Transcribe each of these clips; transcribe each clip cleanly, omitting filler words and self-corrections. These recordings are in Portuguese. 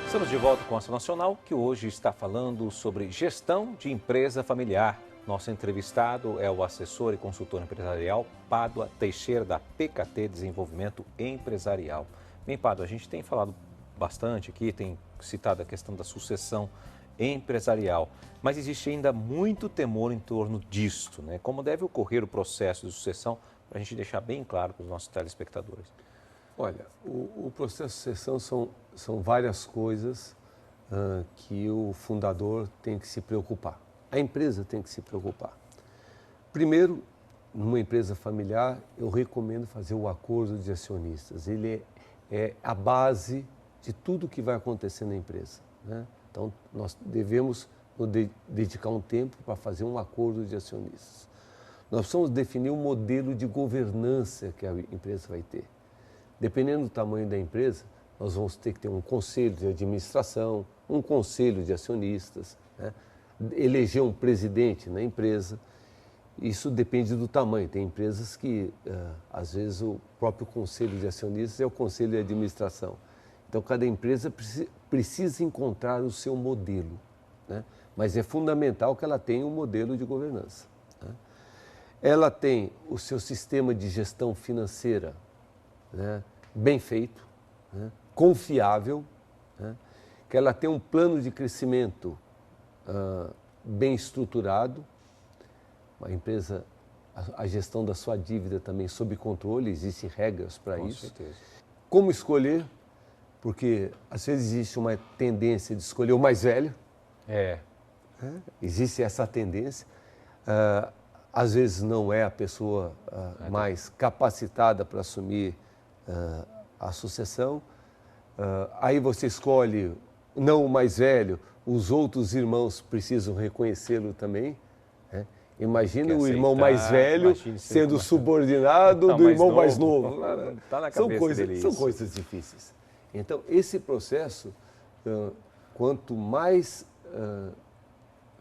Estamos de volta com a Ação Nacional, que hoje está falando sobre gestão de empresa familiar. Nosso entrevistado é o assessor e consultor empresarial Pádua Teixeira, da PKT Desenvolvimento Empresarial. Bem, Pádua, a gente tem falado bastante aqui, tem citado a questão da sucessão empresarial, mas existe ainda muito temor em torno disto, né? Como deve ocorrer o processo de sucessão, para a gente deixar bem claro para os nossos telespectadores. Olha, o processo de sucessão são várias coisas que o fundador tem que se preocupar. A empresa tem que se preocupar. Primeiro, numa empresa familiar, eu recomendo fazer o acordo de acionistas. Ele é a base de tudo que vai acontecer na empresa, né? Então, nós devemos dedicar um tempo para fazer um acordo de acionistas. Nós precisamos definir um modelo de governança que a empresa vai ter. Dependendo do tamanho da empresa, nós vamos ter que ter um conselho de administração, um conselho de acionistas, né? Eleger um presidente na empresa. Isso depende do tamanho. Tem empresas que, às vezes, o próprio conselho de acionistas é o conselho de administração. Então, cada empresa precisa encontrar o seu modelo, né? Mas é fundamental que ela tenha um modelo de governança, né? Ela tem o seu sistema de gestão financeira, né, bem feito, né, confiável, né, que ela tem um plano de crescimento bem estruturado, a empresa, a gestão da sua dívida também sob controle, existem regras para isso. Certeza. Como escolher, porque às vezes existe uma tendência de escolher o mais velho, existe essa tendência, às vezes não é a pessoa mais capacitada para assumir a sucessão, aí você escolhe não o mais velho, os outros irmãos precisam reconhecê-lo também, né? Imagina o irmão mais velho sendo subordinado do irmão mais novo. Tá na cabeça dele isso. São coisas difíceis. Então, esse processo, quanto mais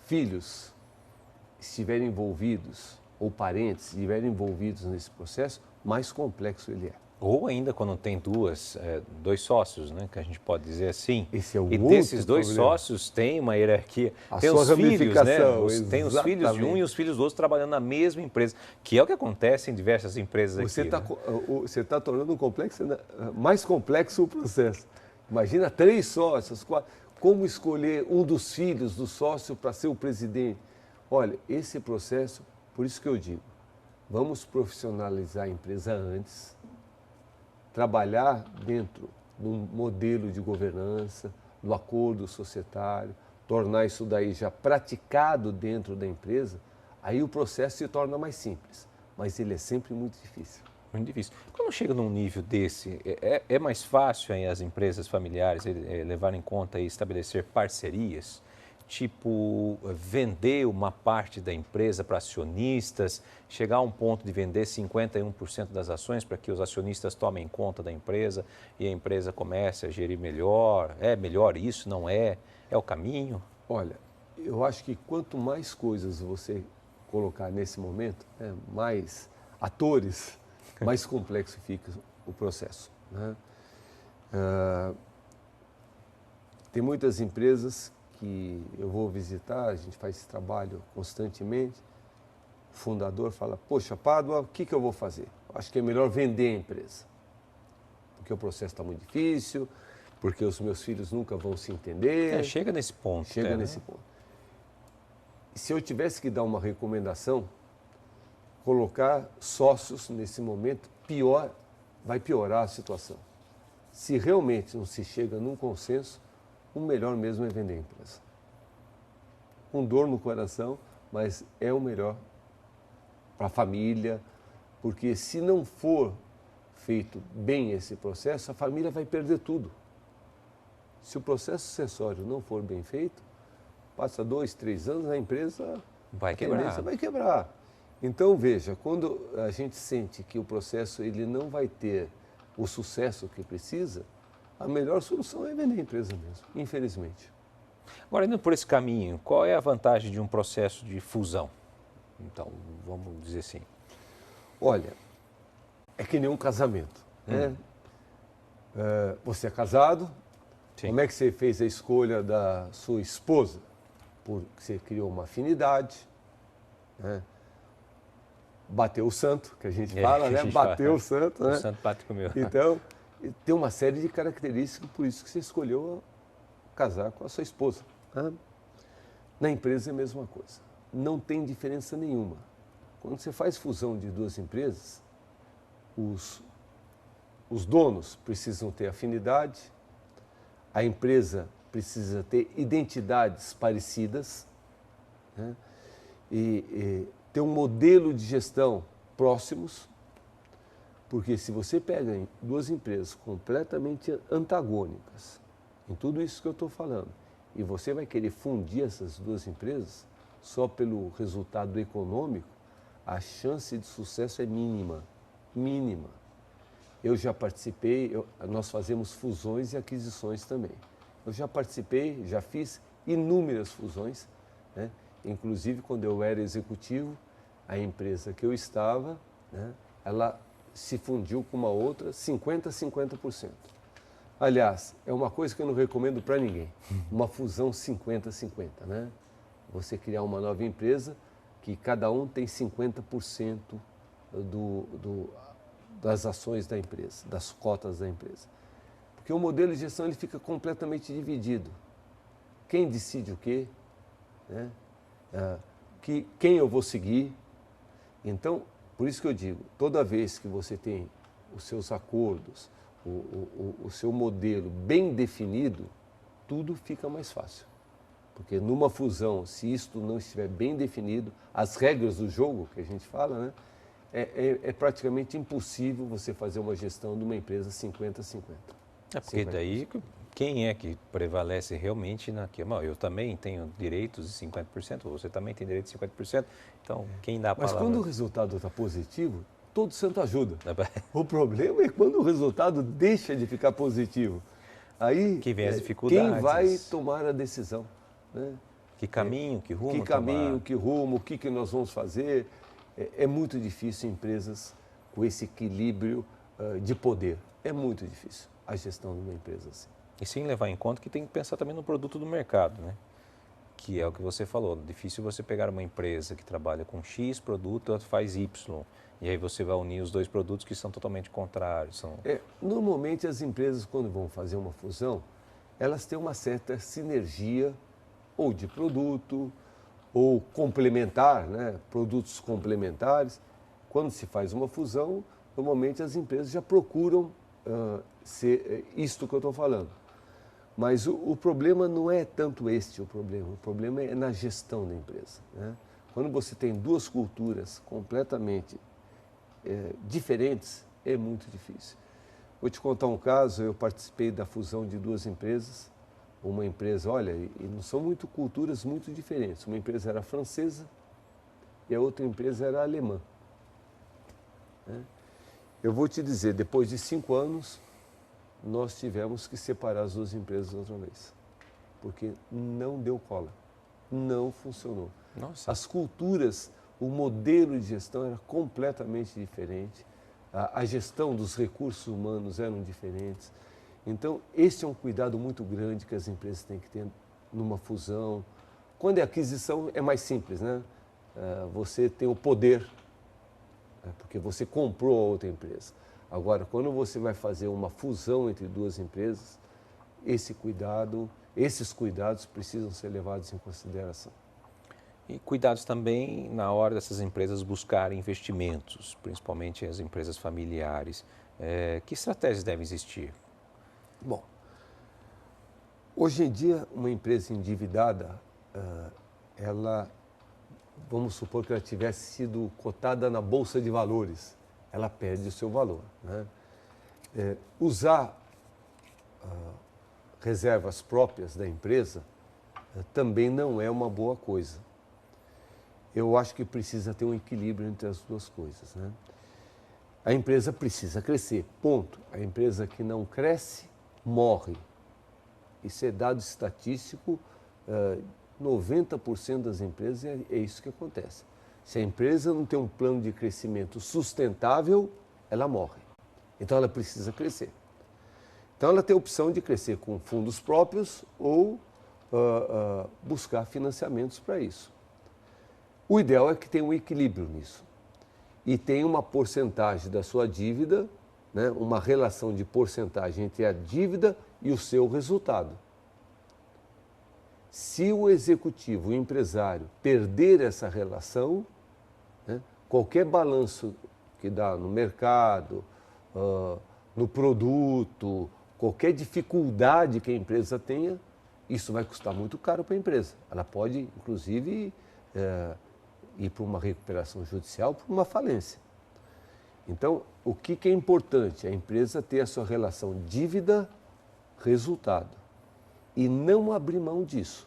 filhos estiverem envolvidos, ou parentes estiverem envolvidos nesse processo, mais complexo ele é. Ou ainda quando tem dois sócios, né, que a gente pode dizer assim. Esse é o e outro desses dois problema. Sócios tem uma hierarquia. A tem sua os filhos, né? ramificação, Tem os filhos de um e os filhos do outro trabalhando na mesma empresa, que é o que acontece em diversas empresas aqui. Você está tornando mais complexo o processo. Imagina 3 sócios, 4. Como escolher um dos filhos do sócio para ser o presidente? Olha, esse processo, por isso que eu digo, vamos profissionalizar a empresa antes, trabalhar dentro de um modelo de governança, do acordo societário, tornar isso daí já praticado dentro da empresa, aí o processo se torna mais simples, mas ele é sempre muito difícil. Muito difícil. Quando chega num nível desse, é mais fácil aí as empresas familiares levarem em conta e estabelecer parcerias? Tipo, vender uma parte da empresa para acionistas, chegar a um ponto de vender 51% das ações para que os acionistas tomem conta da empresa e a empresa comece a gerir melhor? É melhor isso? Não é? É o caminho? Olha, eu acho que quanto mais coisas você colocar nesse momento, mais atores, mais complexo fica o processo, né? Tem muitas empresas que eu vou visitar, a gente faz esse trabalho constantemente, o fundador fala, poxa, Pádua, o que eu vou fazer? Acho que é melhor vender a empresa, porque o processo está muito difícil, porque os meus filhos nunca vão se entender. Chega nesse ponto. Chega nesse ponto. E se eu tivesse que dar uma recomendação, colocar sócios nesse momento, vai piorar a situação. Se realmente não se chega num consenso, o melhor mesmo é vender a empresa. Com dor no coração, mas é o melhor para a família, porque se não for feito bem esse processo, a família vai perder tudo. Se o processo sucessório não for bem feito, passa 2, 3 anos, a empresa vai quebrar. Então, veja, quando a gente sente que o processo ele não vai ter o sucesso que precisa, a melhor solução é vender a empresa mesmo, infelizmente. Agora, indo por esse caminho, qual é a vantagem de um processo de fusão? Então, vamos dizer assim. Olha, é que nem um casamento, né? Você é casado, Sim. Como é que você fez a escolha da sua esposa? Porque você criou uma afinidade, né? Bateu o santo, que a gente fala, né? Bateu o santo, né? O santo bate com o meu. Então, tem uma série de características, por isso que você escolheu casar com a sua esposa, né? Na empresa é a mesma coisa. Não tem diferença nenhuma. Quando você faz fusão de duas empresas, os donos precisam ter afinidade, a empresa precisa ter identidades parecidas, né? E ter um modelo de gestão próximos, porque se você pega duas empresas completamente antagônicas, em tudo isso que eu estou falando, e você vai querer fundir essas duas empresas só pelo resultado econômico, a chance de sucesso é mínima, mínima. Eu já participei, nós fazemos fusões e aquisições também. Eu já participei, já fiz inúmeras fusões, né? Inclusive quando eu era executivo, a empresa que eu estava, né, ela se fundiu com uma outra 50-50%. Aliás, é uma coisa que eu não recomendo para ninguém, uma fusão 50-50, né? Você criar uma nova empresa que cada um tem 50% das ações da empresa, das cotas da empresa. Porque o modelo de gestão ele fica completamente dividido. Quem decide o quê? Né? Quem eu vou seguir? Então, por isso que eu digo, toda vez que você tem os seus acordos, o seu modelo bem definido, tudo fica mais fácil. Porque numa fusão, se isto não estiver bem definido, as regras do jogo, que a gente fala, né, é praticamente impossível você fazer uma gestão de uma empresa 50-50. É porque daí, quem é que prevalece realmente naquilo? Eu também tenho direitos de 50%, você também tem direito de 50%, então quem dá a palavra? Mas quando o resultado está positivo, todo santo ajuda. O problema é quando o resultado deixa de ficar positivo. Aí, que vem as dificuldades. Quem vai tomar a decisão? Né? Que caminho, que rumo Que caminho, que rumo, o que nós vamos fazer? É muito difícil empresas com esse equilíbrio de poder. É muito difícil a gestão de uma empresa assim. E sem levar em conta que tem que pensar também no produto do mercado, né? Que é o que você falou. Difícil você pegar uma empresa que trabalha com X produto, ela faz Y. E aí você vai unir os dois produtos que são totalmente contrários. Normalmente as empresas, quando vão fazer uma fusão, elas têm uma certa sinergia ou de produto, ou complementar, né? Produtos complementares. Quando se faz uma fusão, normalmente as empresas já procuram ser isto que eu estou falando. Mas o problema não é tanto o problema é na gestão da empresa, né? Quando você tem duas culturas completamente diferentes, é muito difícil. Vou te contar um caso, eu participei da fusão de duas empresas. Uma empresa, olha, e não são culturas muito diferentes. Uma empresa era francesa e a outra empresa era alemã. Eu vou te dizer, depois de 5 anos, nós tivemos que separar as duas empresas outra vez. Porque não deu cola, não funcionou. Nossa. As culturas, o modelo de gestão era completamente diferente. A gestão dos recursos humanos eram diferentes. Então, esse é um cuidado muito grande que as empresas têm que ter numa fusão. Quando é aquisição, é mais simples, né? Você tem o poder, porque você comprou a outra empresa. Agora, quando você vai fazer uma fusão entre duas empresas, esses cuidados precisam ser levados em consideração. E cuidados também na hora dessas empresas buscarem investimentos, principalmente as empresas familiares. Que estratégias devem existir? Bom, hoje em dia, uma empresa endividada, vamos supor que ela tivesse sido cotada na Bolsa de Valores, ela perde o seu valor, né? Usar reservas próprias da empresa também não é uma boa coisa. Eu acho que precisa ter um equilíbrio entre as duas coisas, né? A empresa precisa crescer, ponto. A empresa que não cresce, morre. Isso é dado estatístico, 90% das empresas é isso que acontece. Se a empresa não tem um plano de crescimento sustentável, ela morre. Então ela precisa crescer. Então, ela tem a opção de crescer com fundos próprios ou buscar financiamentos para isso. O ideal é que tenha um equilíbrio nisso e tenha uma porcentagem da sua dívida, né, uma relação de porcentagem entre a dívida e o seu resultado. Se o executivo, o empresário, perder essa relação, né, qualquer balanço que dá no mercado, no produto, qualquer dificuldade que a empresa tenha, isso vai custar muito caro para a empresa. Ela pode, inclusive, ir para uma recuperação judicial, para uma falência. Então, o que é importante? A empresa ter a sua relação dívida-resultado e não abrir mão disso.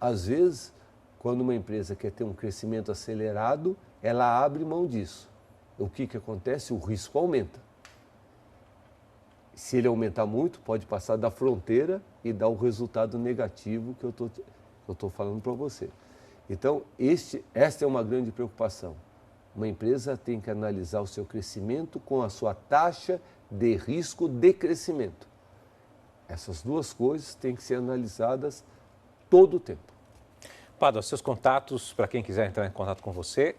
Às vezes, quando uma empresa quer ter um crescimento acelerado, ela abre mão disso. O que acontece? O risco aumenta. Se ele aumentar muito, pode passar da fronteira e dar o resultado negativo que eu estou falando para você. Então, esta é uma grande preocupação. Uma empresa tem que analisar o seu crescimento com a sua taxa de risco de crescimento. Essas duas coisas têm que ser analisadas todo o tempo. Pádua, seus contatos para quem quiser entrar em contato com você.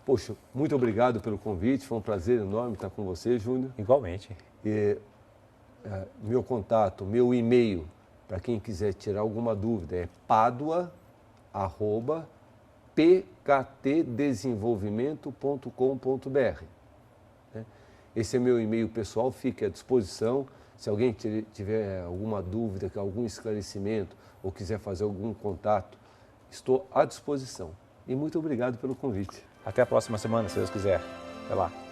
Poxa, muito obrigado pelo convite, foi um prazer enorme estar com você, Júnior. Igualmente. Meu contato, meu e-mail, para quem quiser tirar alguma dúvida, é padua@pktdesenvolvimento.com.br. Esse é meu e-mail pessoal, fique à disposição. Se alguém tiver alguma dúvida, algum esclarecimento ou quiser fazer algum contato, estou à disposição. E muito obrigado pelo convite. Até a próxima semana, se Deus quiser. Até lá.